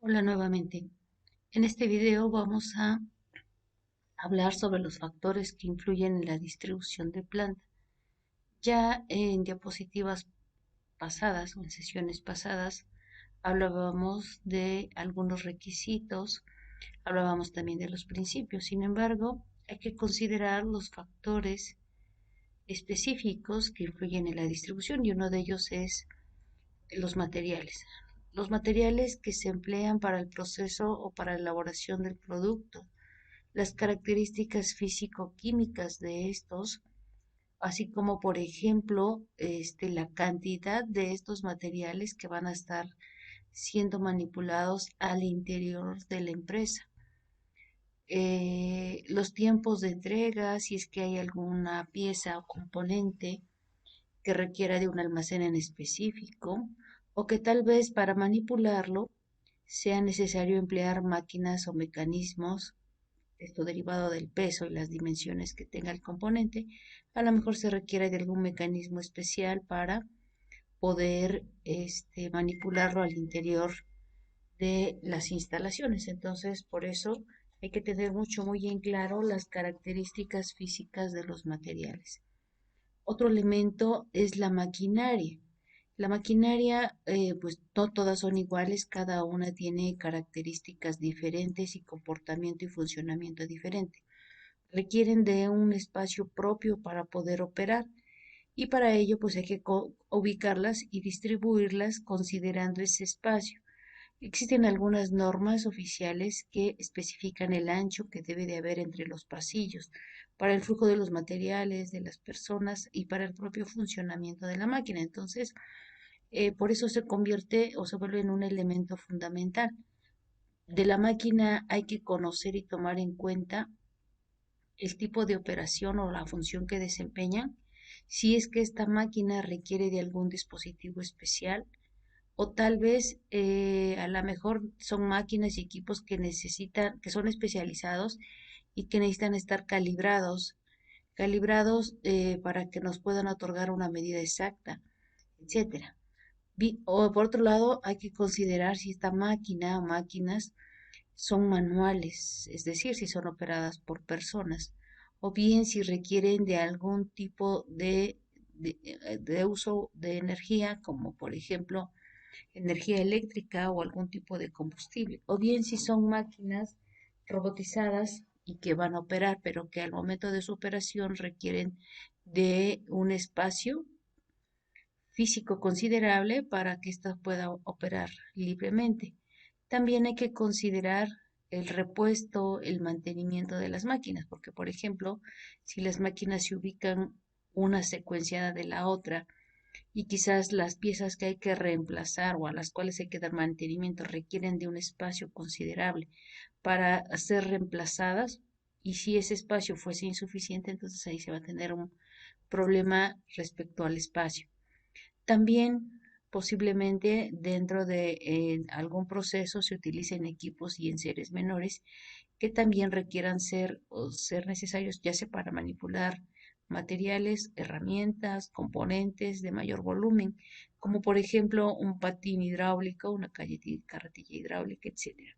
Hola nuevamente. En este video vamos a hablar sobre los factores que influyen en la distribución de planta. Ya en diapositivas pasadas o en sesiones pasadas hablábamos de algunos requisitos, hablábamos también de los principios. Sin embargo, hay que considerar los factores específicos que influyen en la distribución y uno de ellos es los materiales. Los materiales que se emplean para el proceso o para la elaboración del producto, las características físico-químicas de estos, así como por ejemplo la cantidad de estos materiales que van a estar siendo manipulados al interior de la empresa. Los tiempos de entrega, si es que hay alguna pieza o componente que requiera de un almacén en específico, o que tal vez para manipularlo sea necesario emplear máquinas o mecanismos, esto derivado del peso y las dimensiones que tenga el componente. A lo mejor se requiere de algún mecanismo especial para poder manipularlo al interior de las instalaciones. Entonces, por eso hay que tener muy en claro las características físicas de los materiales. Otro elemento es la maquinaria. La maquinaria, pues no todas son iguales, cada una tiene características diferentes y comportamiento y funcionamiento diferente. Requieren de un espacio propio para poder operar y para ello pues hay que ubicarlas y distribuirlas considerando ese espacio. Existen algunas normas oficiales que especifican el ancho que debe de haber entre los pasillos para el flujo de los materiales, de las personas y para el propio funcionamiento de la máquina. Entonces, por eso se convierte o se vuelve en un elemento fundamental. De la máquina hay que conocer y tomar en cuenta el tipo de operación o la función que desempeña, si es que esta máquina requiere de algún dispositivo especial o tal vez a lo mejor son máquinas y equipos que necesitan, que son especializados y que necesitan estar calibrados para que nos puedan otorgar una medida exacta, etcétera. O por otro lado, hay que considerar si esta máquina o máquinas son manuales, es decir, si son operadas por personas, o bien si requieren de algún tipo de uso de energía, como por ejemplo energía eléctrica o algún tipo de combustible, o bien si son máquinas robotizadas y que van a operar, pero que al momento de su operación requieren de un espacio físico considerable para que ésta pueda operar libremente. También hay que considerar el repuesto, el mantenimiento de las máquinas, porque por ejemplo, si las máquinas se ubican una secuenciada de la otra y quizás las piezas que hay que reemplazar o a las cuales hay que dar mantenimiento requieren de un espacio considerable para ser reemplazadas, y si ese espacio fuese insuficiente, entonces ahí se va a tener un problema respecto al espacio. También posiblemente dentro de algún proceso se utilicen equipos y enseres menores que también requieran ser necesarios ya sea para manipular materiales, herramientas, componentes de mayor volumen, como por ejemplo un patín hidráulico, una carretilla hidráulica, etcétera.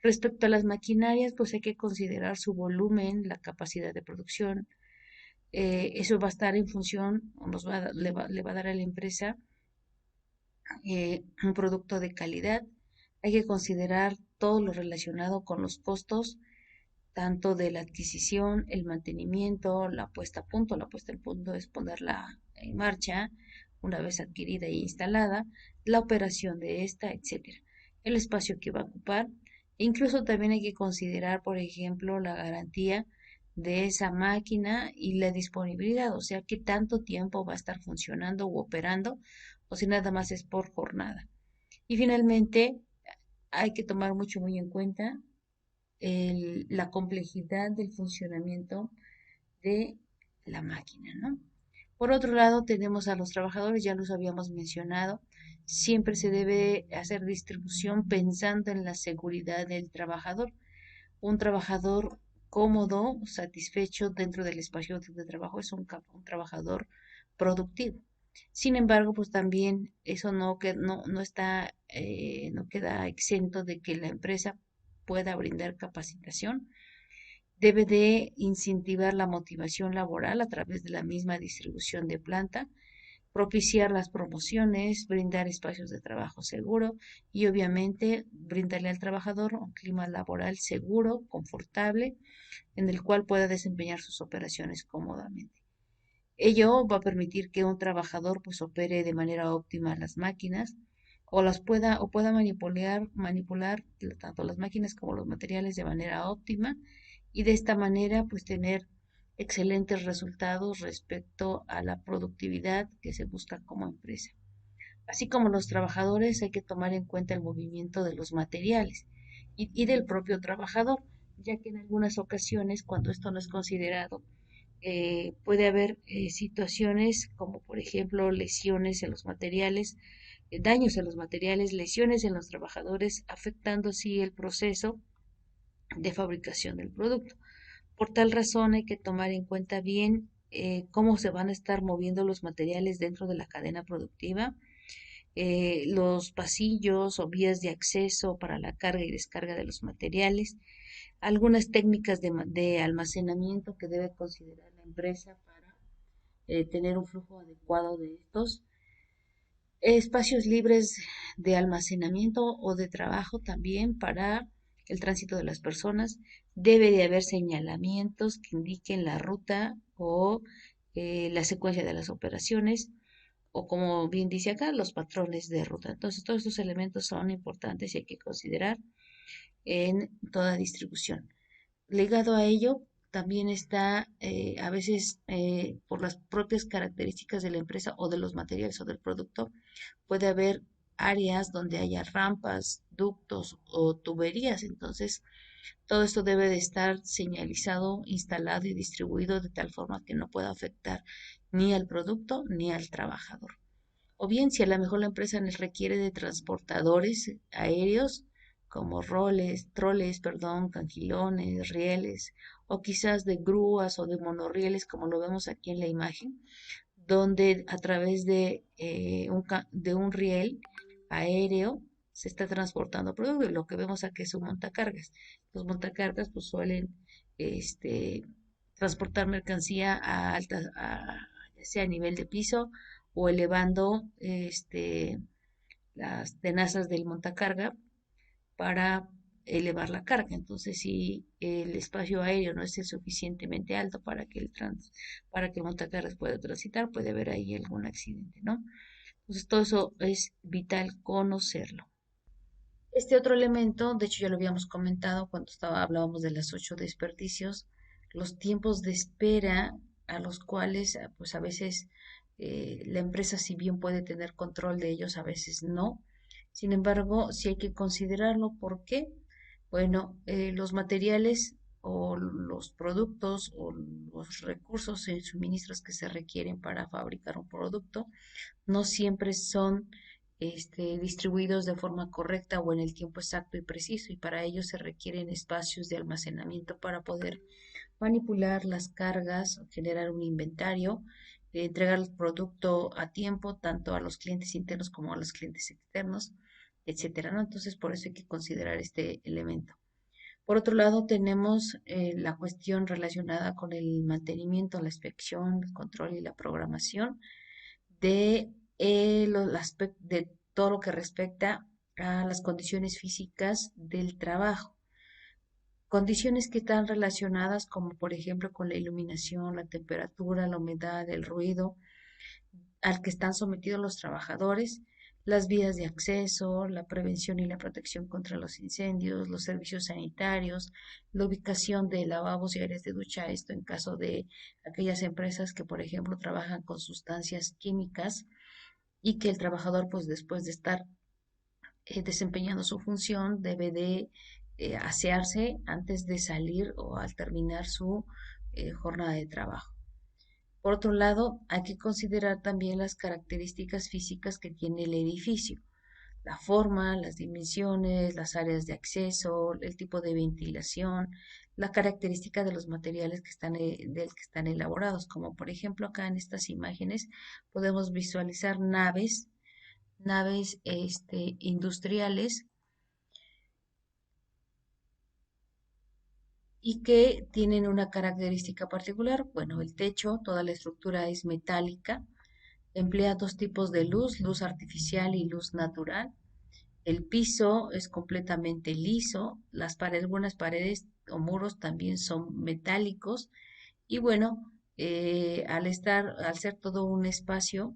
Respecto a las maquinarias, pues hay que considerar su volumen, la capacidad de producción. Eso va a estar en función, o le va a dar a la empresa un producto de calidad. Hay que considerar todo lo relacionado con los costos, tanto de la adquisición, el mantenimiento, la puesta a punto. La puesta en punto es ponerla en marcha una vez adquirida e instalada, la operación de esta, etcétera. El espacio que va a ocupar. Incluso también hay que considerar, por ejemplo, la garantía de esa máquina y la disponibilidad, o sea, qué tanto tiempo va a estar funcionando u operando, o si nada más es por jornada. Y finalmente, hay que tomar muy en cuenta la complejidad del funcionamiento de la máquina, ¿no? Por otro lado, tenemos a los trabajadores, ya los habíamos mencionado, siempre se debe hacer distribución pensando en la seguridad del trabajador. Un trabajador cómodo, satisfecho dentro del espacio de trabajo es un trabajador productivo. Sin embargo, pues también eso no está, no queda exento de que la empresa pueda brindar capacitación. Debe de incentivar la motivación laboral a través de la misma distribución de planta, propiciar las promociones, brindar espacios de trabajo seguro y obviamente brindarle al trabajador un clima laboral seguro, confortable, en el cual pueda desempeñar sus operaciones cómodamente. Ello va a permitir que un trabajador pues opere de manera óptima las máquinas o pueda manipular tanto las máquinas como los materiales de manera óptima y de esta manera pues tener excelentes resultados respecto a la productividad que se busca como empresa. Así como los trabajadores hay que tomar en cuenta el movimiento de los materiales y del propio trabajador, ya que en algunas ocasiones cuando esto no es considerado, puede haber situaciones como por ejemplo lesiones en los materiales, daños en los materiales, lesiones en los trabajadores, afectando así el proceso de fabricación del producto. Por tal razón hay que tomar en cuenta bien cómo se van a estar moviendo los materiales dentro de la cadena productiva, los pasillos o vías de acceso para la carga y descarga de los materiales, algunas técnicas de almacenamiento que debe considerar la empresa para tener un flujo adecuado de estos, espacios libres de almacenamiento o de trabajo también para el tránsito de las personas. Debe de haber señalamientos que indiquen la ruta o la secuencia de las operaciones o como bien dice acá, los patrones de ruta. Entonces, todos estos elementos son importantes y hay que considerar en toda distribución. Ligado a ello, también está a veces por las propias características de la empresa o de los materiales o del producto, puede haber áreas donde haya rampas, ductos o tuberías. Entonces, todo esto debe de estar señalizado, instalado y distribuido de tal forma que no pueda afectar ni al producto ni al trabajador. O bien, si a lo mejor la empresa les requiere de transportadores aéreos, como perdón, cangilones, rieles, o quizás de grúas o de monorrieles, como lo vemos aquí en la imagen, donde a través de un riel aéreo se está transportando producto. Lo que vemos aquí es un montacargas. Los montacargas pues suelen este, transportar mercancía ya sea a nivel de piso o elevando las tenazas del montacarga para elevar la carga. Entonces, si el espacio aéreo no es suficientemente alto para que el montacargas pueda transitar, puede haber ahí algún accidente, ¿no? Entonces, todo eso es vital conocerlo. Este otro elemento, de hecho ya lo habíamos comentado cuando hablábamos de las 8 desperdicios, los tiempos de espera a los cuales, pues a veces la empresa, si bien puede tener control de ellos, a veces no. Sin embargo, sí hay que considerarlo. ¿Por qué? Bueno, los materiales o los productos o los recursos y suministros que se requieren para fabricar un producto no siempre son distribuidos de forma correcta o en el tiempo exacto y preciso, y para ello se requieren espacios de almacenamiento para poder manipular las cargas, generar un inventario, entregar el producto a tiempo, tanto a los clientes internos como a los clientes externos, etcétera, ¿no? Entonces, por eso hay que considerar este elemento. Por otro lado, tenemos la cuestión relacionada con el mantenimiento, la inspección, el control y la programación de, de todo lo que respecta a las condiciones físicas del trabajo. Condiciones que están relacionadas como por ejemplo con la iluminación, la temperatura, la humedad, el ruido al que están sometidos los trabajadores, las vías de acceso, la prevención y la protección contra los incendios, los servicios sanitarios, la ubicación de lavabos y áreas de ducha, esto en caso de aquellas empresas que, por ejemplo, trabajan con sustancias químicas y que el trabajador, pues después de estar desempeñando su función, debe de asearse antes de salir o al terminar su jornada de trabajo. Por otro lado, hay que considerar también las características físicas que tiene el edificio. la forma, las dimensiones, las áreas de acceso, el tipo de ventilación, la característica de los materiales del que están elaborados, como por ejemplo acá en estas imágenes podemos visualizar naves industriales y que tienen una característica particular. Bueno, el techo, toda la estructura es metálica, emplea dos tipos de luz, luz artificial y luz natural. El piso es completamente liso, algunas paredes o muros también son metálicos y bueno, al ser todo un espacio,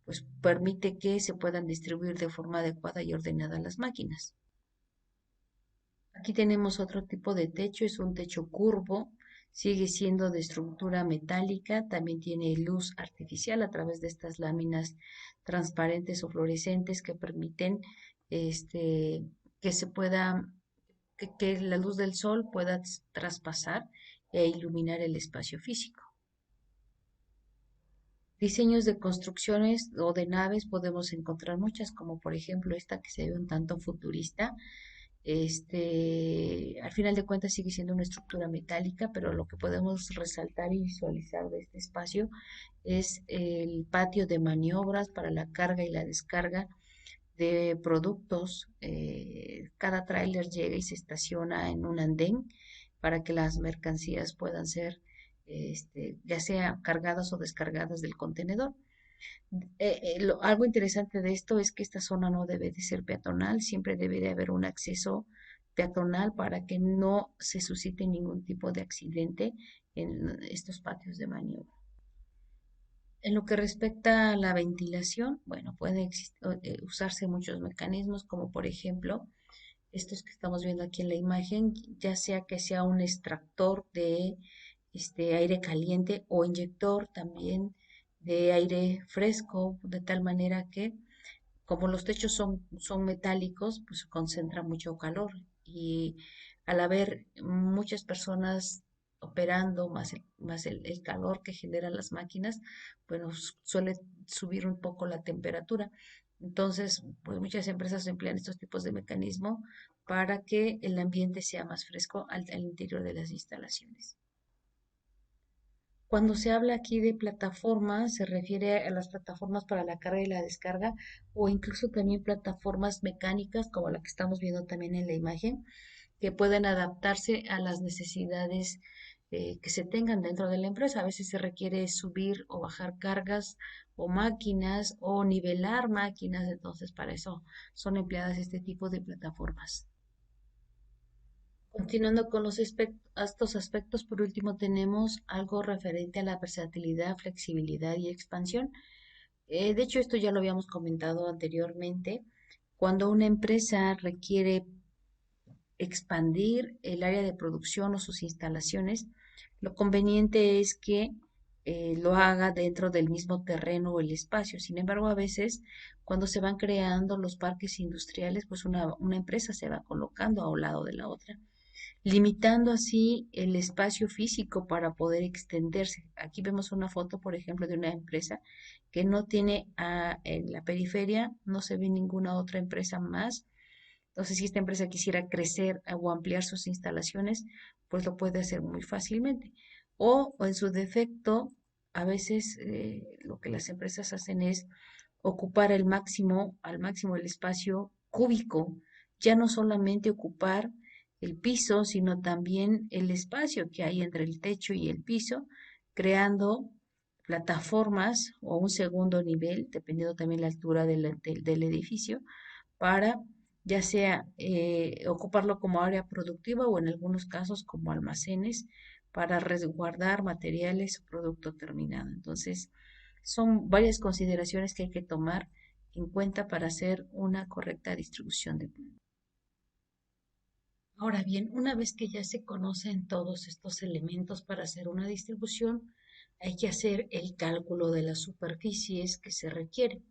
pues permite que se puedan distribuir de forma adecuada y ordenada las máquinas. Aquí tenemos otro tipo de techo, es un techo curvo, sigue siendo de estructura metálica, también tiene luz artificial a través de estas láminas transparentes o fluorescentes que permiten este, que se pueda, que la luz del sol pueda traspasar e iluminar el espacio físico. Diseños de construcciones o de naves podemos encontrar muchas, como por ejemplo esta que se ve un tanto futurista. Al final de cuentas sigue siendo una estructura metálica, pero lo que podemos resaltar y visualizar de este espacio es el patio de maniobras para la carga y la descarga de productos. Cada tráiler llega y se estaciona en un andén para que las mercancías puedan ser ya sea cargadas o descargadas del contenedor. Algo interesante de esto es que esta zona no debe de ser peatonal, siempre debe de haber un acceso peatonal para que no se suscite ningún tipo de accidente en estos patios de maniobra. En lo que respecta a la ventilación, bueno, pueden usarse muchos mecanismos, como por ejemplo estos que estamos viendo aquí en la imagen, ya sea que sea un extractor de aire caliente o inyector también de aire fresco, de tal manera que como los techos son metálicos, pues concentra mucho calor y al haber muchas personas operando, el calor que generan las máquinas, bueno, suele subir un poco la temperatura. Entonces, pues muchas empresas emplean estos tipos de mecanismo para que el ambiente sea más fresco al interior de las instalaciones. Cuando se habla aquí de plataformas, se refiere a las plataformas para la carga y la descarga o incluso también plataformas mecánicas como la que estamos viendo también en la imagen, que pueden adaptarse a las necesidades que se tengan dentro de la empresa. A veces se requiere subir o bajar cargas o máquinas o nivelar máquinas, entonces para eso son empleadas este tipo de plataformas. Continuando con estos aspectos, por último tenemos algo referente a la versatilidad, flexibilidad y expansión. De hecho, esto ya lo habíamos comentado anteriormente. Cuando una empresa requiere expandir el área de producción o sus instalaciones, lo conveniente es que lo haga dentro del mismo terreno o el espacio. Sin embargo, a veces cuando se van creando los parques industriales, pues una empresa se va colocando a un lado de la otra limitando así el espacio físico para poder extenderse. Aquí vemos una foto, por ejemplo, de una empresa que no tiene en la periferia, no se ve ninguna otra empresa más. Entonces, si esta empresa quisiera crecer o ampliar sus instalaciones, pues lo puede hacer muy fácilmente. O en su defecto, a veces lo que las empresas hacen es ocupar al máximo el espacio cúbico, ya no solamente ocupar el piso, sino también el espacio que hay entre el techo y el piso, creando plataformas o un segundo nivel, dependiendo también la altura del edificio, para ya sea ocuparlo como área productiva o en algunos casos como almacenes para resguardar materiales o producto terminado. Entonces, son varias consideraciones que hay que tomar en cuenta para hacer una correcta distribución de planta. Ahora bien, una vez que ya se conocen todos estos elementos para hacer una distribución, hay que hacer el cálculo de las superficies que se requieren.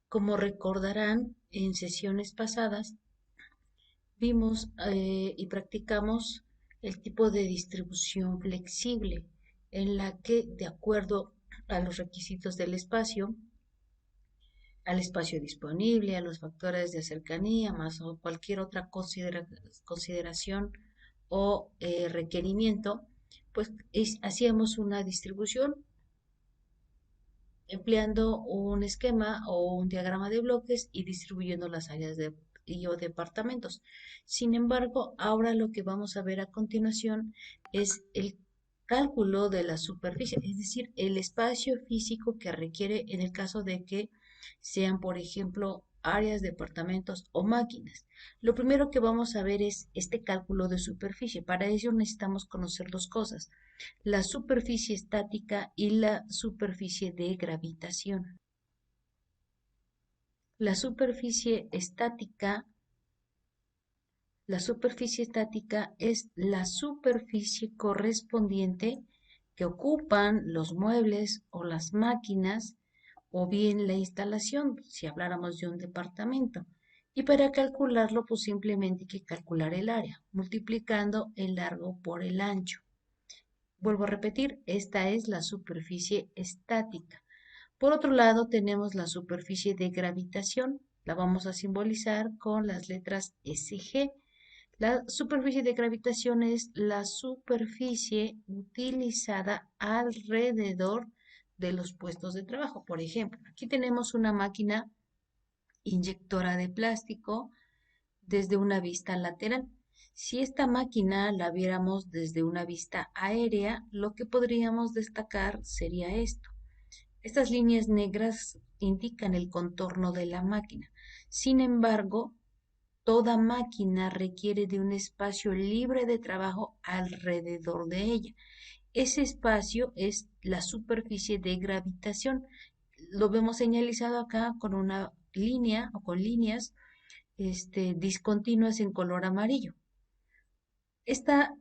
Como recordarán, en sesiones pasadas vimos y practicamos el tipo de distribución flexible, en la que, de acuerdo a los requisitos del espacio, al espacio disponible, a los factores de cercanía, más o cualquier otra consideración o requerimiento, pues hacíamos una distribución empleando un esquema o un diagrama de bloques y distribuyendo las áreas o departamentos. Sin embargo, ahora lo que vamos a ver a continuación es el cálculo de la superficie, es decir, el espacio físico que requiere en el caso de que sean, por ejemplo, áreas, departamentos o máquinas. Lo primero que vamos a ver es este cálculo de superficie. Para ello necesitamos conocer dos cosas: la superficie estática y la superficie de gravitación. La superficie estática, la superficie estática es la superficie correspondiente que ocupan los muebles o las máquinas o bien la instalación, si habláramos de un departamento. Y para calcularlo, pues simplemente hay que calcular el área, multiplicando el largo por el ancho. Vuelvo a repetir, esta es la superficie estática. Por otro lado, tenemos la superficie de gravitación. La vamos a simbolizar con las letras SG. La superficie de gravitación es la superficie utilizada alrededor de los puestos de trabajo. Por ejemplo, aquí tenemos una máquina inyectora de plástico desde una vista lateral. Si esta máquina la viéramos desde una vista aérea, lo que podríamos destacar sería esto. Estas líneas negras indican el contorno de la máquina. Sin embargo, toda máquina requiere de un espacio libre de trabajo alrededor de ella. Ese espacio es la superficie de gravitación. Lo vemos señalizado acá con una línea o con líneas discontinuas en color amarillo. Esta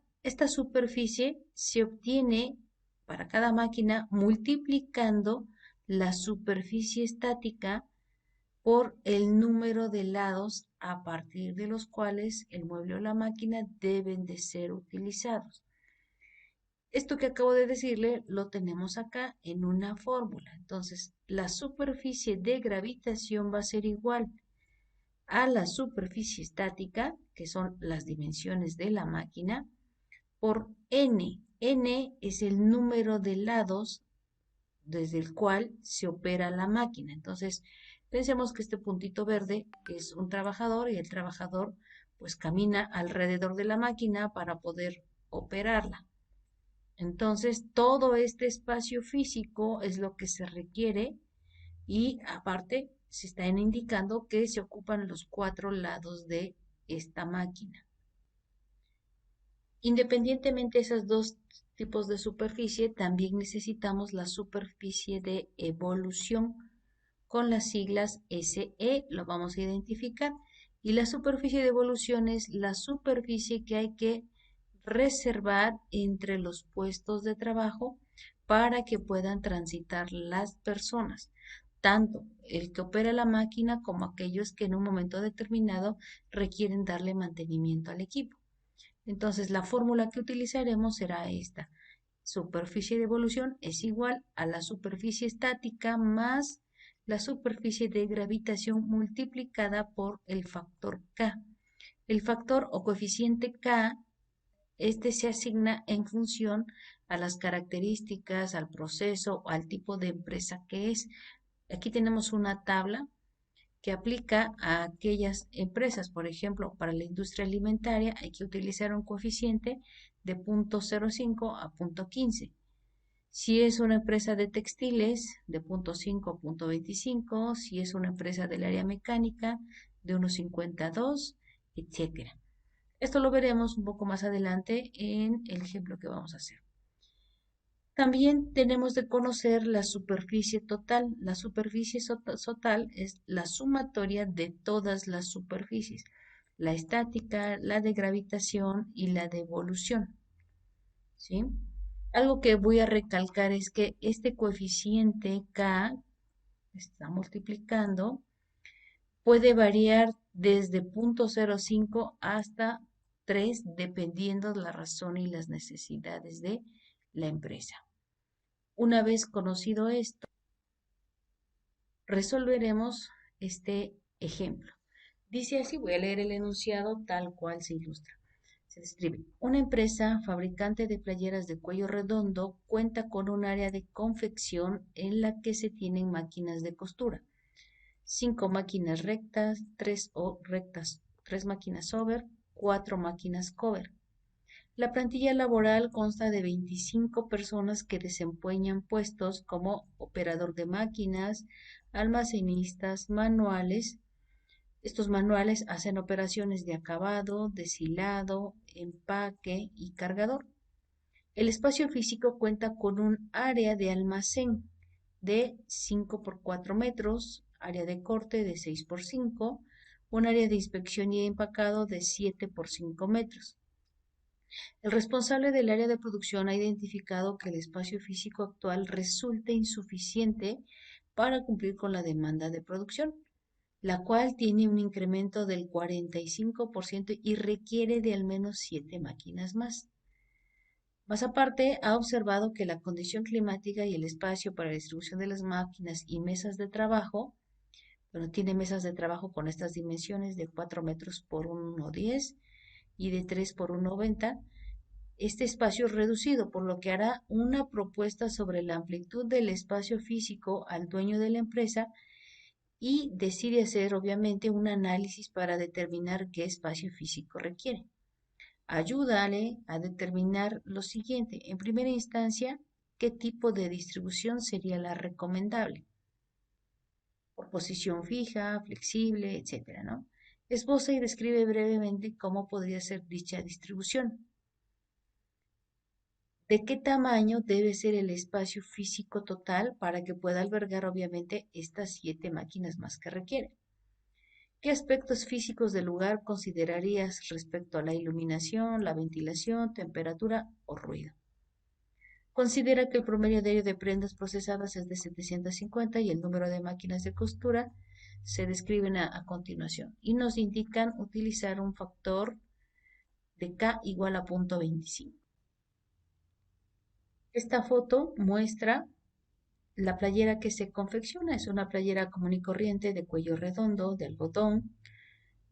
superficie se obtiene para cada máquina multiplicando la superficie estática por el número de lados a partir de los cuales el mueble o la máquina deben de ser utilizados. Esto que acabo de decirle lo tenemos acá en una fórmula. Entonces, la superficie de gravitación va a ser igual a la superficie estática, que son las dimensiones de la máquina, por n. N es el número de lados desde el cual se opera la máquina. Entonces, pensemos que este puntito verde es un trabajador y el trabajador pues camina alrededor de la máquina para poder operarla. Entonces, todo este espacio físico es lo que se requiere y aparte se están indicando que se ocupan los 4 lados de esta máquina. Independientemente de esos dos tipos de superficie, también necesitamos la superficie de evolución con las siglas SE, lo vamos a identificar. Y la superficie de evolución es la superficie que hay que reservar entre los puestos de trabajo para que puedan transitar las personas, tanto el que opera la máquina como aquellos que en un momento determinado requieren darle mantenimiento al equipo. Entonces, la fórmula que utilizaremos será esta. Superficie de evolución es igual a la superficie estática más la superficie de gravitación multiplicada por el factor K. El factor o coeficiente K, este se asigna en función a las características, al proceso o al tipo de empresa que es. Aquí tenemos una tabla que aplica a aquellas empresas. Por ejemplo, para la industria alimentaria hay que utilizar un coeficiente de 0.05 a 0.15. Si es una empresa de textiles, de 0.5 a 0.25, si es una empresa del área mecánica, de 1.52, etcétera. Esto lo veremos un poco más adelante en el ejemplo que vamos a hacer. También tenemos de conocer la superficie total. La superficie total es la sumatoria de todas las superficies, la estática, la de gravitación y la de evolución. ¿Sí? Algo que voy a recalcar es que este coeficiente K, está multiplicando, puede variar desde 0.05 hasta 3, dependiendo de la razón y las necesidades de la empresa. Una vez conocido esto, resolveremos este ejemplo. Dice así, voy a leer el enunciado tal cual se ilustra. Se describe, una empresa fabricante de playeras de cuello redondo cuenta con un área de confección en la que se tienen máquinas de costura, 5 máquinas rectas, 3 máquinas over, 4 máquinas cover. La plantilla laboral consta de 25 personas que desempeñan puestos como operador de máquinas, almacenistas, manuales. Estos manuales hacen operaciones de acabado, deshilado, empaque y cargador. El espacio físico cuenta con un área de almacén de 5 por 4 metros, área de corte de 6 por 5, un área de inspección y empacado de 7 por 5 metros. El responsable del área de producción ha identificado que el espacio físico actual resulta insuficiente para cumplir con la demanda de producción, la cual tiene un incremento del 45% y requiere de al menos 7 máquinas más. Más aparte, ha observado que la condición climática y el espacio para la distribución de las máquinas y mesas de trabajo, bueno, tiene mesas de trabajo con estas dimensiones de 4 metros por 1,10 y de 3 por 1,90. Este espacio es reducido, por lo que hará una propuesta sobre la amplitud del espacio físico al dueño de la empresa y decide hacer, obviamente, un análisis para determinar qué espacio físico requiere. Ayúdale a determinar lo siguiente. En primera instancia, qué tipo de distribución sería la recomendable. Por posición fija, flexible, etcétera, ¿no? Esboza y describe brevemente cómo podría ser dicha distribución. ¿De qué tamaño debe ser el espacio físico total para que pueda albergar, obviamente, estas 7 máquinas más que requiere? ¿Qué aspectos físicos del lugar considerarías respecto a la iluminación, la ventilación, temperatura o ruido? Considera que el promedio diario de prendas procesadas es de 750 y el número de máquinas de costura se describen a continuación y nos indican utilizar un factor de K igual a 0,25. Esta foto muestra la playera que se confecciona. Es una playera común y corriente de cuello redondo, de algodón.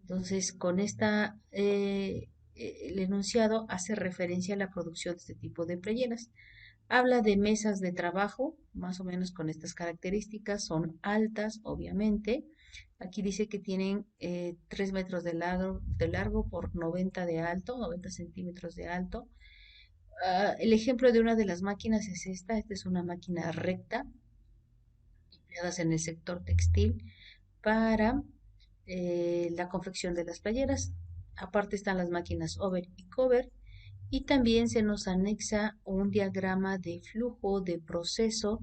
Entonces, con el enunciado hace referencia a la producción de este tipo de playeras. Habla de mesas de trabajo, más o menos con estas características, son altas, obviamente. Aquí dice que tienen 3 metros de largo por 90 de alto, 90 centímetros de alto. El ejemplo de una de las máquinas es esta es una máquina recta, empleadas en el sector textil para la confección de las playeras. Aparte están las máquinas over y cover. Y también se nos anexa un diagrama de flujo de proceso,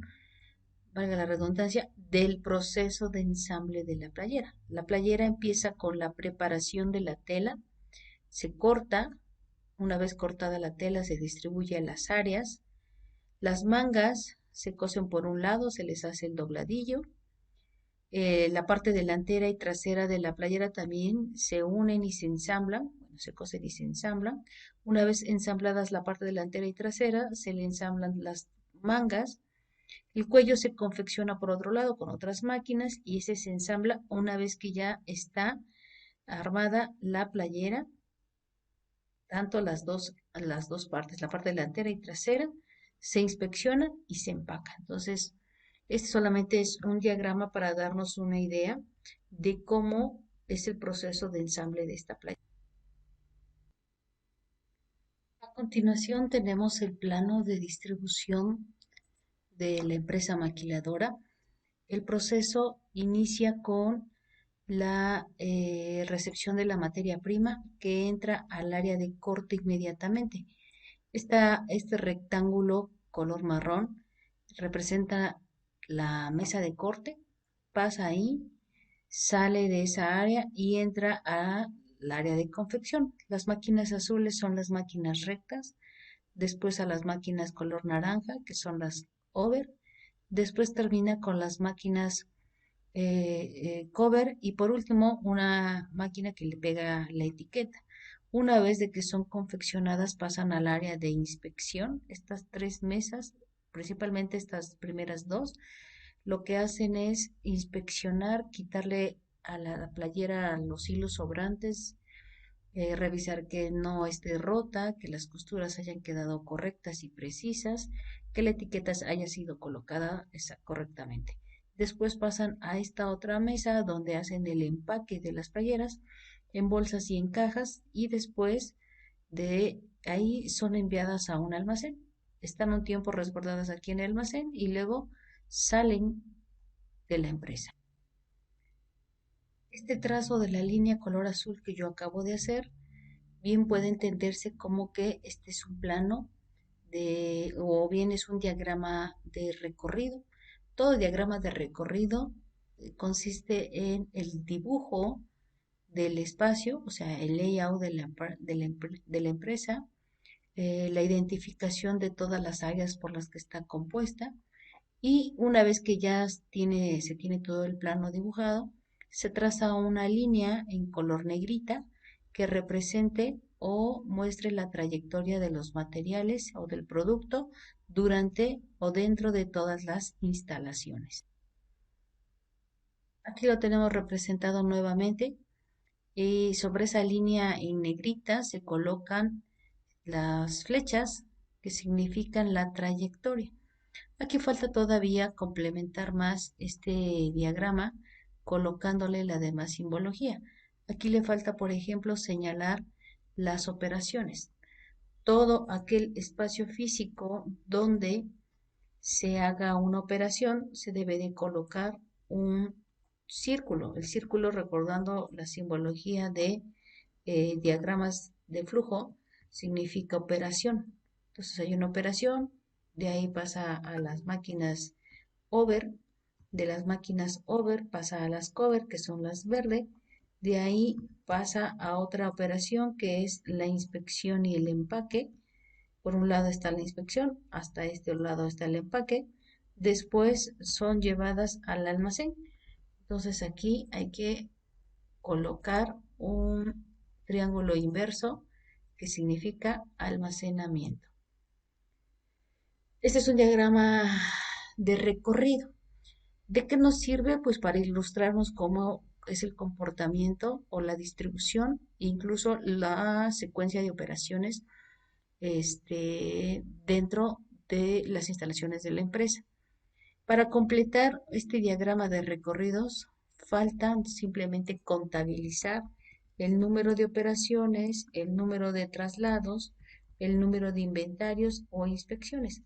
valga la redundancia, del proceso de ensamble de la playera. La playera empieza con la preparación de la tela, se corta, una vez cortada la tela se distribuye a las áreas, las mangas se cosen por un lado, se les hace el dobladillo, la parte delantera y trasera de la playera también se unen y se ensamblan, bueno, se cosen y se ensamblan. Una vez ensambladas la parte delantera y trasera, se le ensamblan las mangas. El cuello se confecciona por otro lado con otras máquinas y ese se ensambla una vez que ya está armada la playera, tanto las dos partes, la parte delantera y trasera, se inspecciona y se empaca. Entonces, este solamente es un diagrama para darnos una idea de cómo es el proceso de ensamble de esta playera. A continuación tenemos el plano de distribución de la empresa maquiladora. El proceso inicia con la recepción de la materia prima que entra al área de corte inmediatamente. Este rectángulo color marrón representa la mesa de corte, pasa ahí, sale de esa área y entra al área de confección. Las máquinas azules son las máquinas rectas, después a las máquinas color naranja, que son las over, después termina con las máquinas cover y por último una máquina que le pega la etiqueta. Una vez de que son confeccionadas pasan al área de inspección. Estas 3 mesas, principalmente estas primeras 2, lo que hacen es inspeccionar, quitarle a la playera los hilos sobrantes, revisar que no esté rota, que las costuras hayan quedado correctas y precisas, que la etiqueta haya sido colocada correctamente. Después pasan a esta otra mesa donde hacen el empaque de las playeras en bolsas y en cajas, y después de ahí son enviadas a un almacén. Están un tiempo resguardadas aquí en el almacén y luego salen de la empresa. Este trazo de la línea color azul que yo acabo de hacer bien puede entenderse como que este es un plano o bien es un diagrama de recorrido. Todo diagrama de recorrido consiste en el dibujo del espacio, o sea, el layout de la empresa, la identificación de todas las áreas por las que está compuesta, y una vez que ya se tiene todo el plano dibujado, se traza una línea en color negrita que represente o muestre la trayectoria de los materiales o del producto durante o dentro de todas las instalaciones. Aquí lo tenemos representado nuevamente, y sobre esa línea en negrita se colocan las flechas que significan la trayectoria. Aquí falta todavía complementar más este diagrama colocándole la demás simbología. Aquí le falta, por ejemplo, señalar las operaciones. Todo aquel espacio físico donde se haga una operación se debe de colocar un círculo. El círculo, recordando la simbología de diagramas de flujo, significa operación. Entonces hay una operación, de ahí pasa a las máquinas over, de las máquinas over pasa a las cover, que son las verde, de ahí pasa a otra operación que es la inspección y el empaque. Por un lado está la inspección, hasta este lado está el empaque, después son llevadas al almacén. Entonces aquí hay que colocar un triángulo inverso que significa almacenamiento. Este es un diagrama de recorrido. ¿De qué nos sirve? Pues para ilustrarnos cómo es el comportamiento o la distribución, incluso la secuencia de operaciones dentro de las instalaciones de la empresa. Para completar este diagrama de recorridos, faltan simplemente contabilizar el número de operaciones, el número de traslados, el número de inventarios o inspecciones.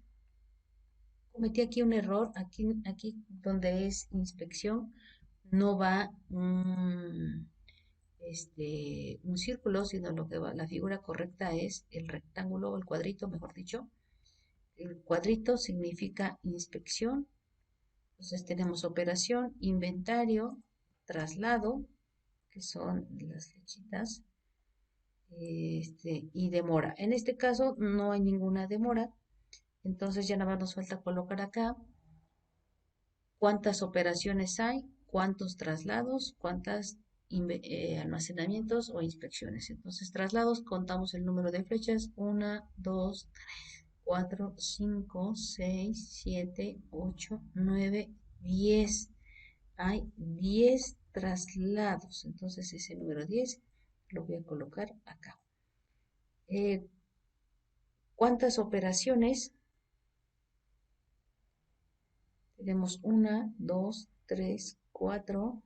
Cometí aquí un error, aquí donde es inspección no va un círculo, sino lo que va, la figura correcta es el rectángulo o el cuadrito, mejor dicho. El cuadrito significa inspección. Entonces tenemos operación, inventario, traslado, que son las flechitas, y demora. En este caso no hay ninguna demora, entonces ya nada más nos falta colocar acá cuántas operaciones hay, cuántos traslados, cuántas almacenamientos o inspecciones. Entonces, traslados, contamos el número de flechas: 1, 2, 4, 5, 6, 7, 8, 9, 10. Hay 10 traslados. Entonces, ese número 10 lo voy a colocar acá. ¿Cuántas operaciones? Tenemos 1, 2, 3, 4,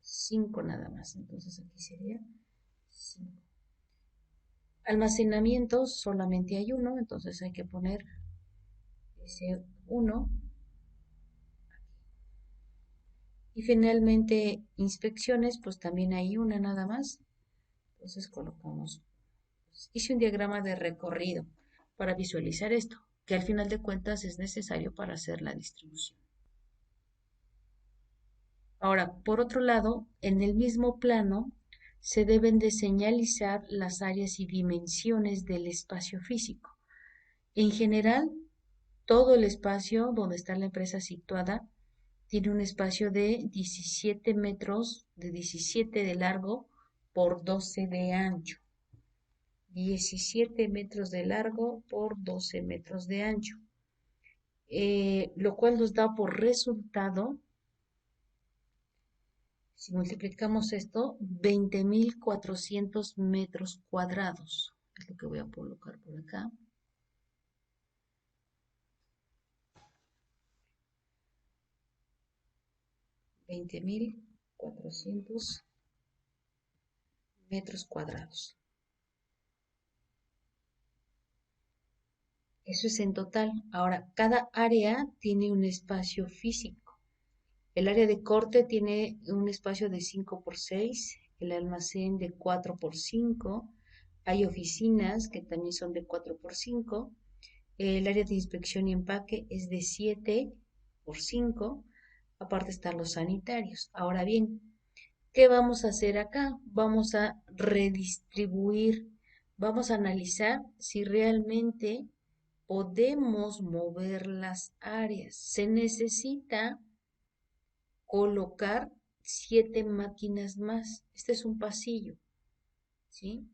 5 nada más. Entonces aquí sería 5. Almacenamientos solamente hay uno, entonces hay que poner ese 1. Y finalmente inspecciones, pues también hay una nada más. Entonces colocamos, hice un diagrama de recorrido para visualizar esto, que al final de cuentas es necesario para hacer la distribución. Ahora, por otro lado, en el mismo plano se deben de señalizar las áreas y dimensiones del espacio físico. En general, todo el espacio donde está la empresa situada tiene un espacio de 17 metros, de 17 de largo por 12 de ancho. 17 metros de largo por 12 metros de ancho. lo cual nos da por resultado, si multiplicamos esto, 20.400 metros cuadrados. Es lo que voy a colocar por acá. 20.400 metros cuadrados. Eso es en total. Ahora, cada área tiene un espacio físico. El área de corte tiene un espacio de 5 por 6, el almacén de 4 por 5, hay oficinas que también son de 4 por 5, el área de inspección y empaque es de 7 por 5, aparte están los sanitarios. Ahora bien, ¿qué vamos a hacer acá? Vamos a redistribuir, vamos a analizar si realmente podemos mover las áreas. Se necesita colocar 7 máquinas más. Este es un pasillo, ¿sí?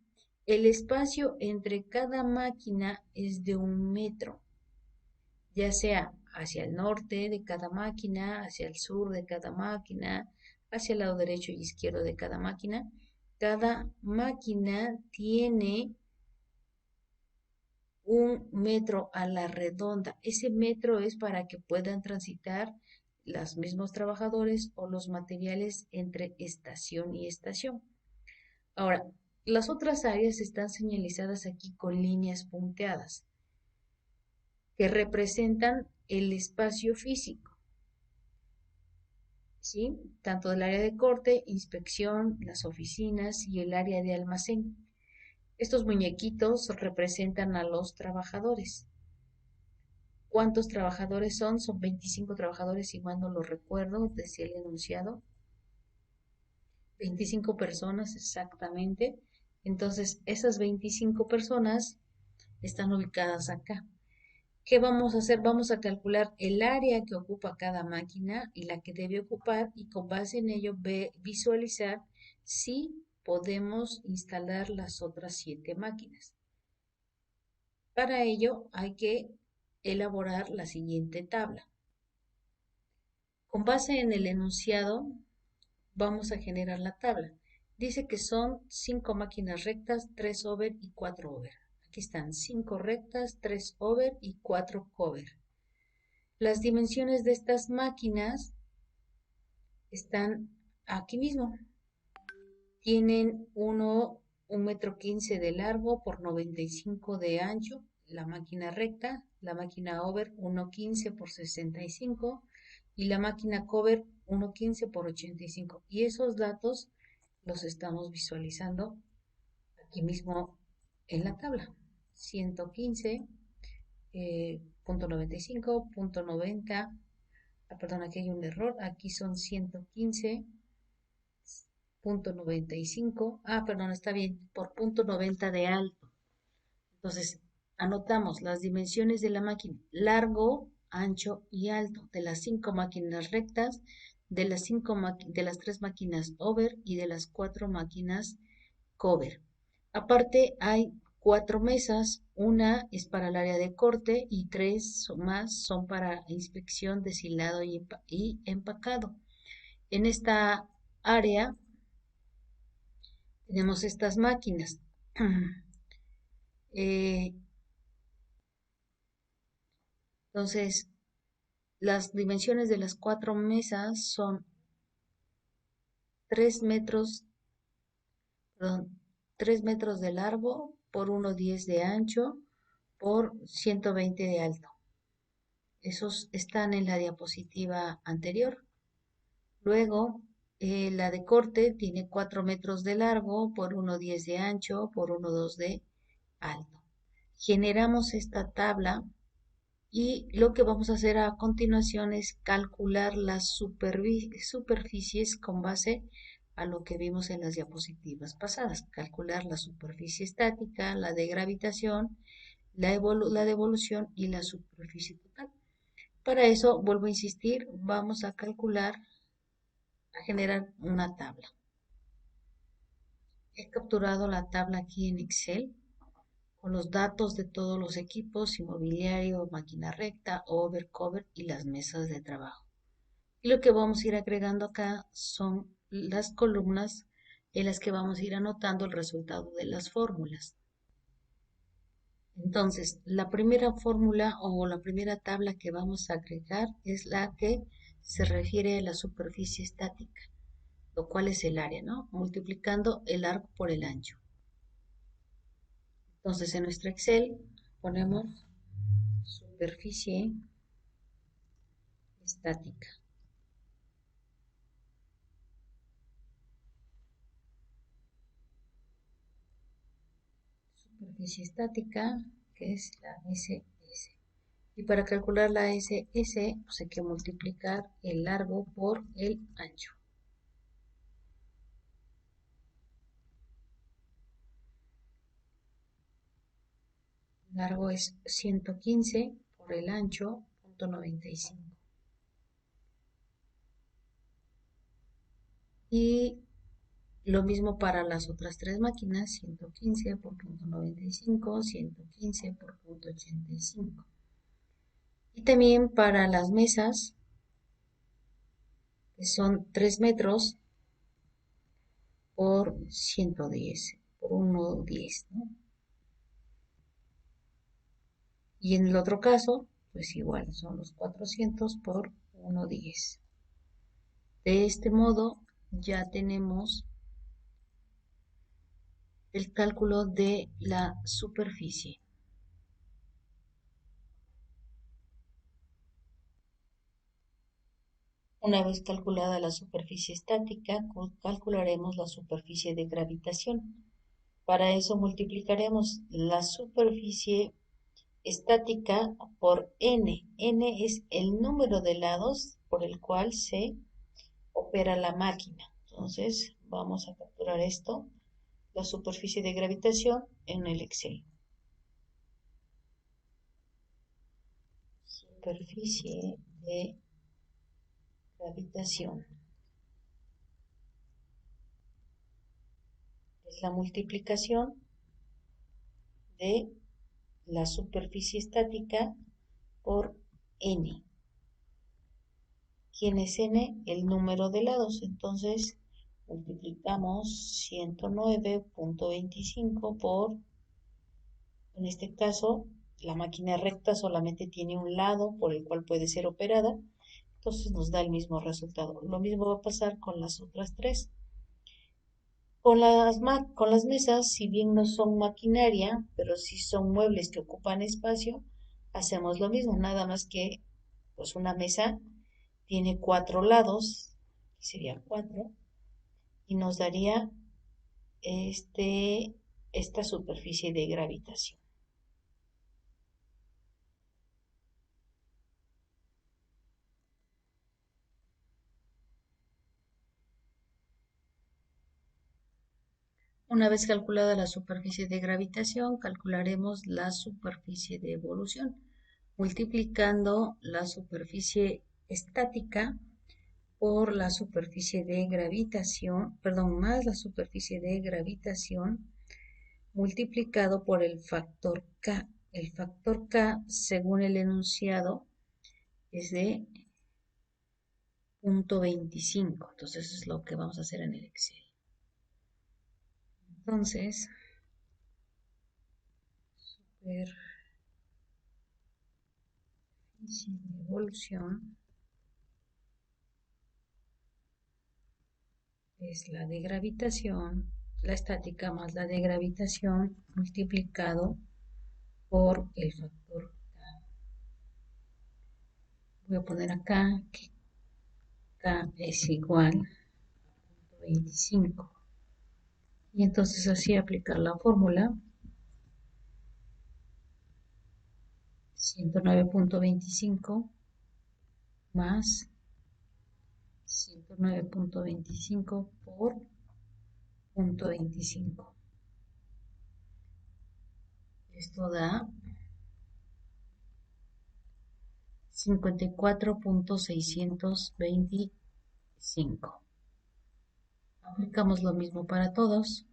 El espacio entre cada máquina es de 1 metro, ya sea hacia el norte de cada máquina, hacia el sur de cada máquina, hacia el lado derecho y izquierdo de cada máquina. Cada máquina tiene 1 metro a la redonda. Ese metro es para que puedan transitar los mismos trabajadores o los materiales entre estación y estación. Ahora, las otras áreas están señalizadas aquí con líneas punteadas que representan el espacio físico, ¿sí? Tanto del área de corte, inspección, las oficinas y el área de almacén. Estos muñequitos representan a los trabajadores. ¿Cuántos trabajadores son? Son 25 trabajadores, si mal no lo recuerdo, decía el enunciado. 25 personas exactamente. Entonces, esas 25 personas están ubicadas acá. ¿Qué vamos a hacer? Vamos a calcular el área que ocupa cada máquina y la que debe ocupar y con base en ello visualizar si podemos instalar las otras 7 máquinas. Para ello hay que elaborar la siguiente tabla. Con base en el enunciado vamos a generar la tabla. Dice que son 5 máquinas rectas, 3 over y 4 over. Aquí están 5 rectas, 3 over y 4 cover. Las dimensiones de estas máquinas están aquí mismo. Tienen 1,15 m de largo por 95 de ancho, la máquina recta, la máquina over 1,15 por 65 y la máquina cover 1,15 por 85. Y esos datos los estamos visualizando aquí mismo en la tabla. 115, punto 95, punto 90. Perdón, aquí hay un error. Aquí son 115,95. Perdón, está bien. Por punto 90 de alto. Entonces, anotamos las dimensiones de la máquina. Largo, ancho y alto. De las 5 máquinas rectas, de las 3 máquinas over y de las 4 máquinas cover. Aparte hay 4 mesas, una es para el área de corte y 3 más son para inspección, deshilado y empacado. En esta área tenemos estas máquinas. Entonces, las dimensiones de las 4 mesas son 3 metros, perdón, 3 metros de largo por 1,10 de ancho por 120 de alto. Esos están en la diapositiva anterior. Luego, la de corte tiene 4 metros de largo por 1,10 de ancho por 1,2 de alto. Generamos esta tabla y lo que vamos a hacer a continuación es calcular las superficies con base a lo que vimos en las diapositivas pasadas. Calcular la superficie estática, la de gravitación, la de evolución y la superficie total. Para eso, vuelvo a insistir, vamos a calcular, a generar una tabla. He capturado la tabla aquí en Excel con los datos de todos los equipos, inmobiliario, máquina recta, overcover y las mesas de trabajo. Y lo que vamos a ir agregando acá son las columnas en las que vamos a ir anotando el resultado de las fórmulas. Entonces, la primera fórmula o la primera tabla que vamos a agregar es la que se refiere a la superficie estática, lo cual es el área, ¿no? Multiplicando el largo por el ancho. Entonces, en nuestro Excel ponemos superficie estática. Superficie estática, que es la SS. Y para calcular la SS, pues hay que multiplicar el largo por el ancho. El largo es 115 por el ancho, 0.95. Y lo mismo para las otras tres máquinas, 115 por 0.95, 115 por 0.85. Y también para las mesas, que son 3 metros por 110, por 1,10, ¿no? Y en el otro caso, pues igual, son los 400 por 1,10. De este modo, ya tenemos el cálculo de la superficie. Una vez calculada la superficie estática, calcularemos la superficie de gravitación. Para eso multiplicaremos la superficie estática por n. N es el número de lados por el cual se opera la máquina. Entonces, vamos a capturar esto, la superficie de gravitación en el Excel. Superficie de gravitación. Es la multiplicación de la superficie estática por n. ¿Quién es n? El número de lados. Entonces, multiplicamos 109.25 por, en este caso, la máquina recta solamente tiene un lado por el cual puede ser operada. Entonces nos da el mismo resultado. Lo mismo va a pasar con las otras tres. Con las mesas, si bien no son maquinaria, pero sí son muebles que ocupan espacio, hacemos lo mismo, nada más que pues una mesa tiene 4 lados, sería 4, y nos daría esta superficie de gravitación. Una vez calculada la superficie de gravitación, calcularemos la superficie de evolución, multiplicando la superficie estática por la superficie de gravitación, perdón, más la superficie de gravitación multiplicado por el factor K. El factor K, según el enunciado, es de 0.25. Entonces, eso es lo que vamos a hacer en el Excel. Entonces, superficie de evolución es la de gravitación, la estática más la de gravitación multiplicado por el factor K. Voy a poner acá que K es igual a 0.25. Y entonces así aplicar la fórmula 109.25 más 109.25 por 0.25. Esto da 54.625. Aplicamos lo mismo para todos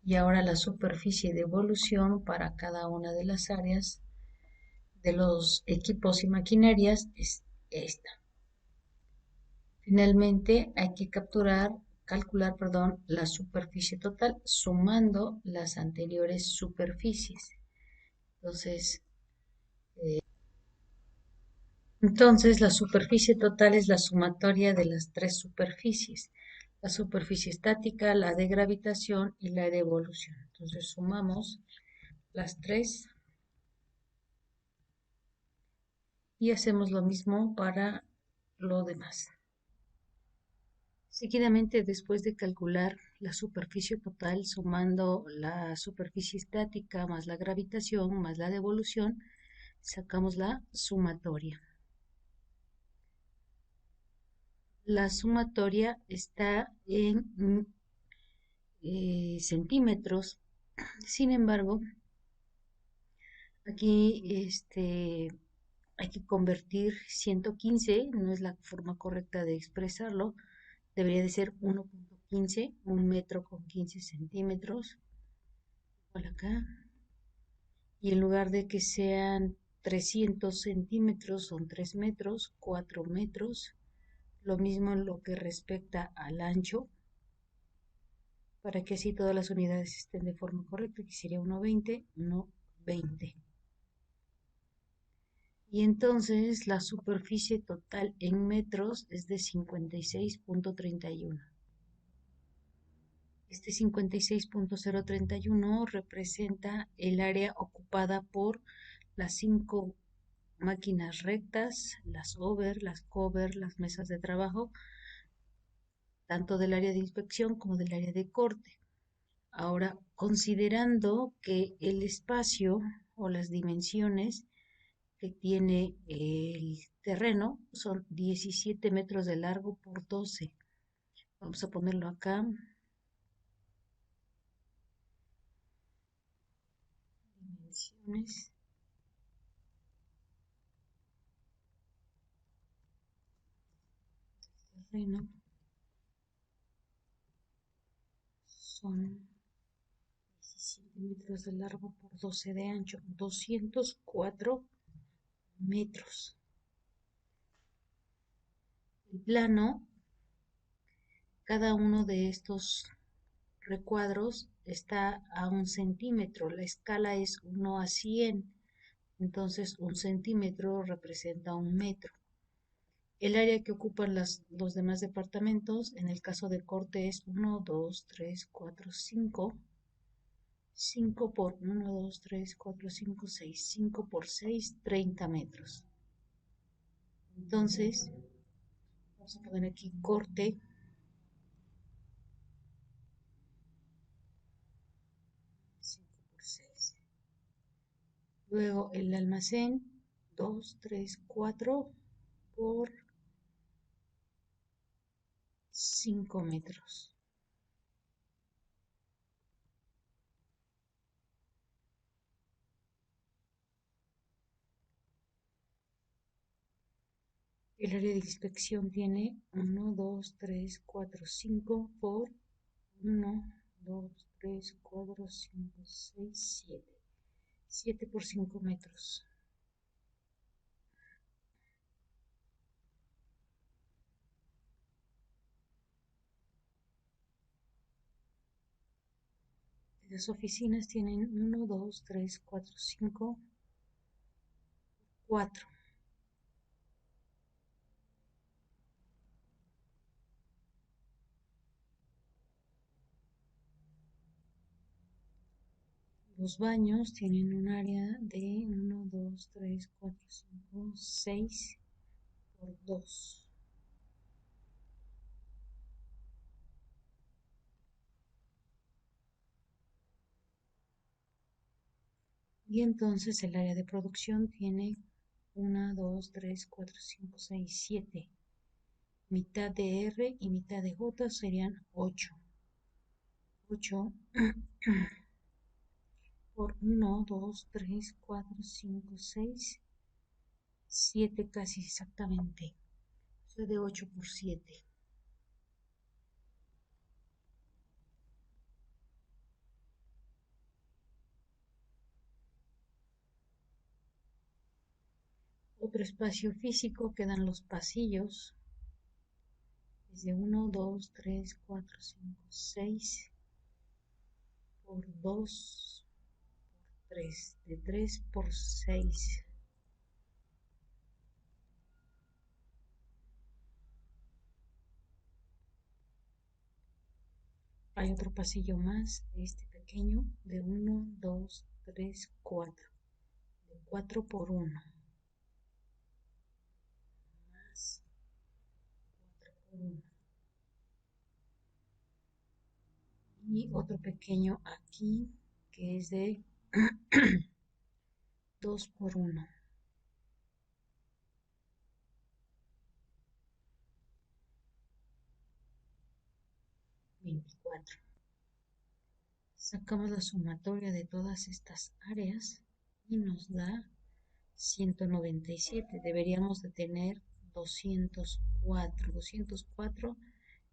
Y ahora la superficie de evolución para cada una de las áreas de los equipos y maquinarias es esta. Finalmente hay que calcular, perdón, la superficie total sumando las anteriores superficies. Entonces, la superficie total es la sumatoria de las tres superficies, la superficie estática, la de gravitación y la de evolución. Entonces sumamos las tres y hacemos lo mismo para lo demás. Seguidamente, después de calcular la superficie total sumando la superficie estática más la gravitación más la de evolución, sacamos la sumatoria. La sumatoria está en centímetros. Sin embargo, aquí hay que convertir 115, no es la forma correcta de expresarlo, debería de ser 1.15, 1 metro con 15 centímetros, igual acá, y en lugar de que sean 300 centímetros, son 3 metros, 4 metros, lo mismo en lo que respecta al ancho, para que así todas las unidades estén de forma correcta, que sería 1.20, 1.20. Y entonces la superficie total en metros es de 56.31. Este 56.031 representa el área ocupada por las 5 máquinas rectas, las over, las cover, las mesas de trabajo, tanto del área de inspección como del área de corte. Ahora, considerando que el espacio o las dimensiones que tiene el terreno son 17 metros de largo por 12. Vamos a ponerlo acá. Dimensiones. Terreno son 17 metros de largo por 12 de ancho, 204 metros. El plano, cada uno de estos recuadros está a 1 centímetro, la escala es 1 a 100, entonces 1 centímetro representa 1 metro. El área que ocupan los demás departamentos, en el caso de corte, es 1, 2, 3, 4, 5. 5 por 1, 2, 3, 4, 5, 6. 5 por 6, 30 metros. Entonces, vamos a poner aquí corte. 5 por 6. Luego el almacén, 2, 3, 4 por 5 metros. El área de inspección tiene 1, 2, 3, 4, 5 por 1, 2, 3, 4, 5, 6, 7. 7 por 5 metros. Las oficinas tienen 1, 2, 3, 4, 5, 4. Los baños tienen un área de 1, 2, 3, 4, 5, 6 por 2. Y entonces el área de producción tiene 1, 2, 3, 4, 5, 6, 7. Mitad de R y mitad de J serían 8. 8 por 1, 2, 3, 4, 5, 6, 7 casi exactamente. O sea, de 8 por 7. Otro espacio físico quedan los pasillos. Es de 1, 2, 3, 4, 5, 6 por 2 por 3, de 3 por 6. Hay otro pasillo más, este pequeño, de 1, 2, 3, 4, de 4 por 1, más 4 por 1. Y otro pequeño aquí, que es de 2 por 1, 24. Sacamos la sumatoria de todas estas áreas y nos da 197. Deberíamos de tener 204. 204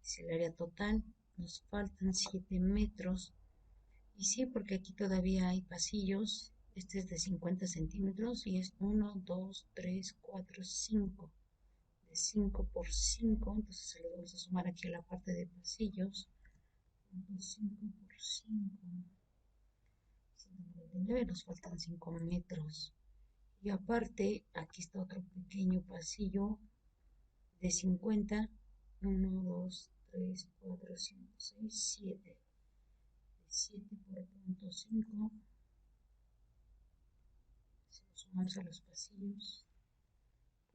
es el área total. Nos faltan 7 metros. Y sí, porque aquí todavía hay pasillos. Este es de 50 centímetros y es 1, 2, 3, 4, 5. De 5 por 5. Entonces se lo vamos a sumar aquí a la parte de pasillos. 5 por 5. 199, nos faltan 5 metros. Y aparte, aquí está otro pequeño pasillo de 50. 1, 2, 3, 4, 5, 6, 7. De 7 por punto 5. Si lo sumamos a los pasillos,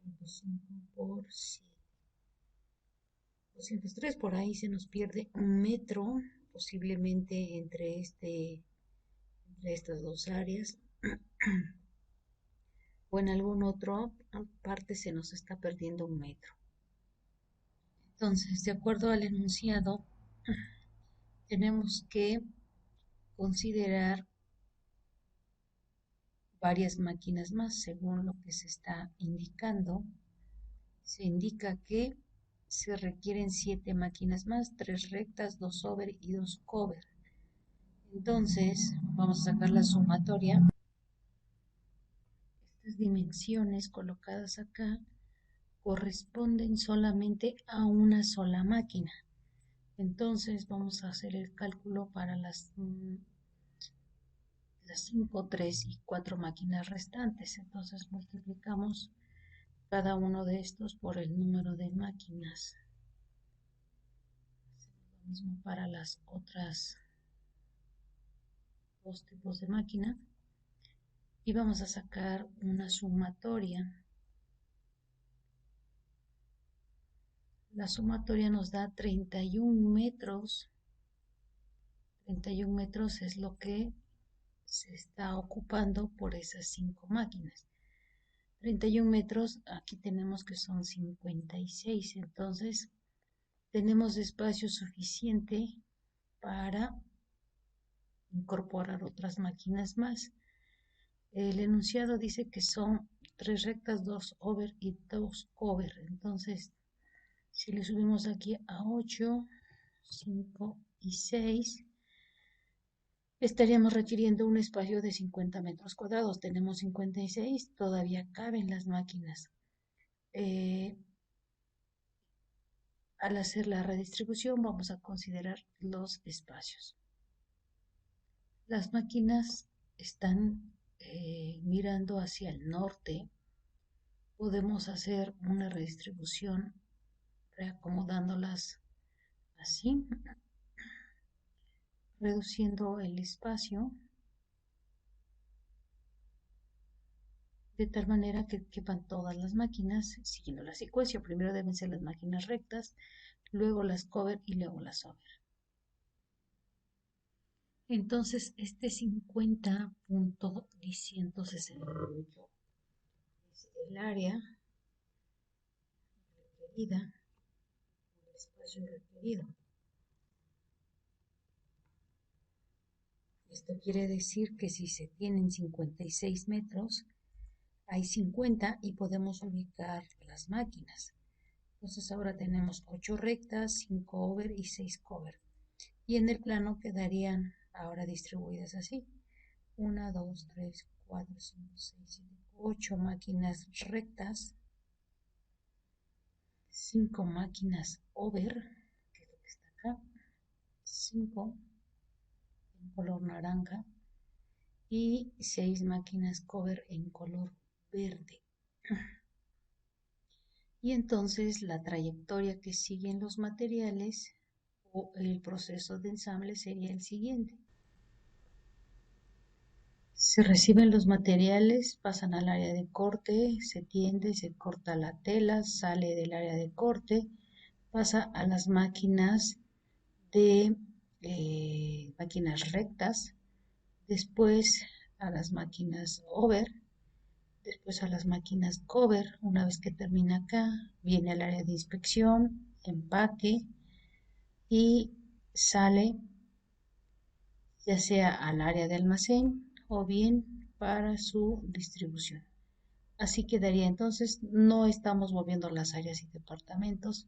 punto 5 por 7. 203, por ahí se nos pierde un metro, posiblemente entre estas dos áreas. O en algún otro parte se nos está perdiendo un metro. Entonces, de acuerdo al enunciado, tenemos que considerar varias máquinas más. Según lo que se está indicando, se indica que se requieren 7 máquinas más, 3 rectas, 2 over y 2 cover. Entonces, vamos a sacar la sumatoria. Estas dimensiones colocadas acá corresponden solamente a una sola máquina. Entonces vamos a hacer el cálculo para las 5, 3 y 4 máquinas restantes. Entonces multiplicamos cada uno de estos por el número de máquinas. Hacemos lo mismo para las otras dos tipos de máquina. Y vamos a sacar una sumatoria. La sumatoria nos da 31 metros. 31 metros es lo que se está ocupando por esas 5 máquinas. 31 metros, aquí tenemos que son 56, entonces tenemos espacio suficiente para incorporar otras máquinas más. El enunciado dice que son 3 rectas, 2 over y 2 cover, entonces si le subimos aquí a 8, 5 y 6, estaríamos requiriendo un espacio de 50 metros cuadrados. Tenemos 56, todavía caben las máquinas. Al hacer la redistribución vamos a considerar los espacios. Las máquinas están mirando hacia el norte. Podemos hacer una redistribución reacomodándolas así, reduciendo el espacio de tal manera que quepan todas las máquinas siguiendo la secuencia. Primero deben ser las máquinas rectas, luego las cover y luego las over. Entonces, este 50.168 es el área requerida, el espacio requerido. Esto quiere decir que si se tienen 56 metros, hay 50 y podemos ubicar las máquinas. Entonces ahora tenemos 8 rectas, 5 over y 6 cover. Y en el plano quedarían ahora distribuidas así. 1, 2, 3, 4, 5, 6, 7, 8 máquinas rectas, 5 máquinas over, que es lo que está acá, 5 en color naranja y 6 máquinas cover en color verde. Y entonces la trayectoria que siguen los materiales o el proceso de ensamble sería el siguiente. Se reciben los materiales, pasan al área de corte, se tiende, se corta la tela, sale del área de corte, pasa a las máquinas de máquinas rectas, después a las máquinas over, después a las máquinas cover. Una vez que termina acá, viene al área de inspección, empaque y sale ya sea al área de almacén o bien para su distribución. Así quedaría entonces, no estamos moviendo las áreas y departamentos.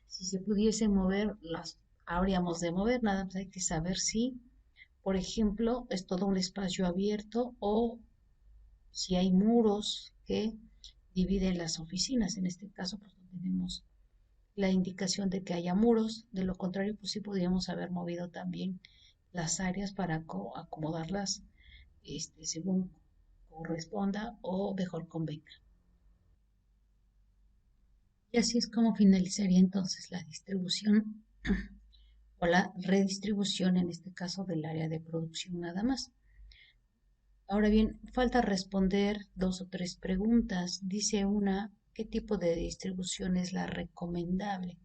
Si se pudiese mover, las habríamos de mover, nada más hay que saber si, por ejemplo, es todo un espacio abierto o si hay muros que dividen las oficinas. En este caso, pues no tenemos la indicación de que haya muros. De lo contrario, pues sí podríamos haber movido también las áreas para acomodarlas según corresponda o mejor convenga. Y así es como finalizaría entonces la distribución o la redistribución, en este caso del área de producción nada más. Ahora bien, falta responder dos o tres preguntas. Dice una, ¿qué tipo de distribución es la recomendable?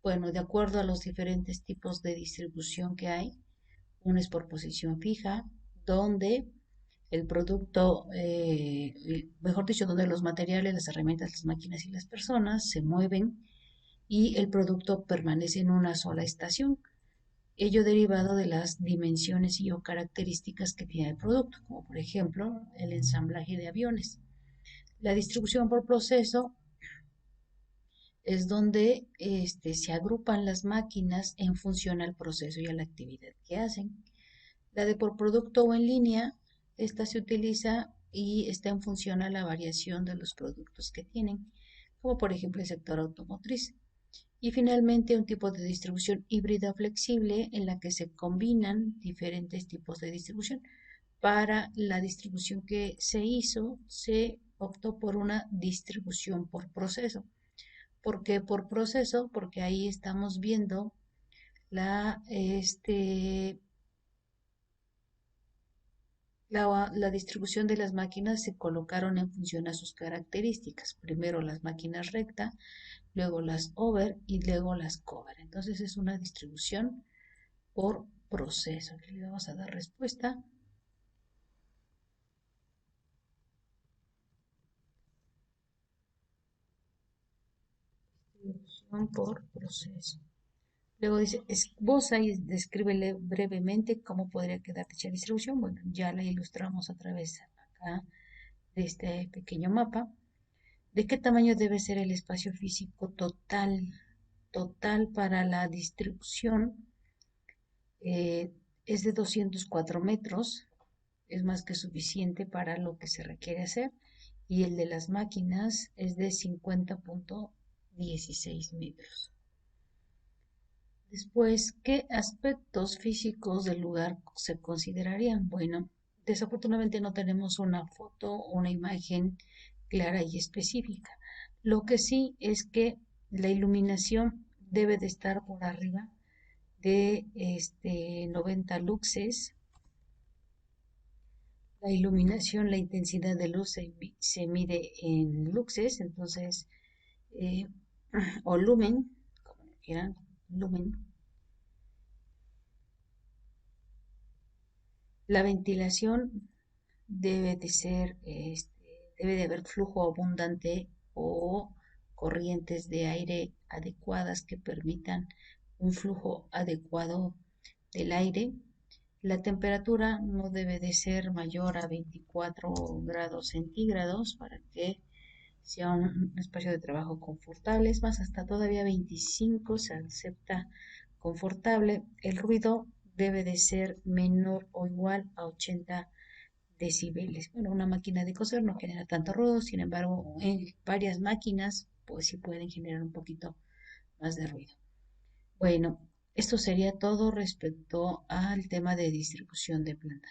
Bueno, de acuerdo a los diferentes tipos de distribución que hay, una es por posición fija, donde el producto, mejor dicho, donde los materiales, las herramientas, las máquinas y las personas se mueven y el producto permanece en una sola estación, ello derivado de las dimensiones y o características que tiene el producto, como por ejemplo el ensamblaje de aviones. La distribución por proceso es donde se agrupan las máquinas en función al proceso y a la actividad que hacen. La de por producto o en línea, esta se utiliza y está en función a la variación de los productos que tienen, como por ejemplo el sector automotriz. Y finalmente un tipo de distribución híbrida flexible en la que se combinan diferentes tipos de distribución. Para la distribución que se hizo, se optó por una distribución por proceso. ¿Por qué por proceso? Porque ahí estamos viendo la, la distribución de las máquinas se colocaron en función a sus características. Primero las máquinas recta, luego las over y luego las cover. Entonces es una distribución por proceso. Aquí le vamos a dar respuesta. Distribución por proceso. Luego dice, esboza y descríbele brevemente cómo podría quedar dicha distribución. Bueno, ya la ilustramos a través acá de este pequeño mapa. ¿De qué tamaño debe ser el espacio físico total para la distribución? Es de 204 metros, es más que suficiente para lo que se requiere hacer, y el de las máquinas es de 50.16 metros. Después, ¿qué aspectos físicos del lugar se considerarían? Bueno, desafortunadamente no tenemos una foto o una imagen clara y específica. Lo que sí es que la iluminación debe de estar por arriba de 90 luxes. La iluminación, la intensidad de luz se mide en luxes, entonces, eh, o lumen, como quieran, lumen. La ventilación debe de ser, debe de haber flujo abundante o corrientes de aire adecuadas que permitan un flujo adecuado del aire. La temperatura no debe de ser mayor a 24 grados centígrados para que sea un espacio de trabajo confortable. Es más, hasta todavía 25 se acepta confortable. El ruido debe de ser menor o igual a 80 decibeles. Bueno, una máquina de coser no genera tanto ruido, sin embargo, en varias máquinas, pues sí pueden generar un poquito más de ruido. Bueno, esto sería todo respecto al tema de distribución de planta.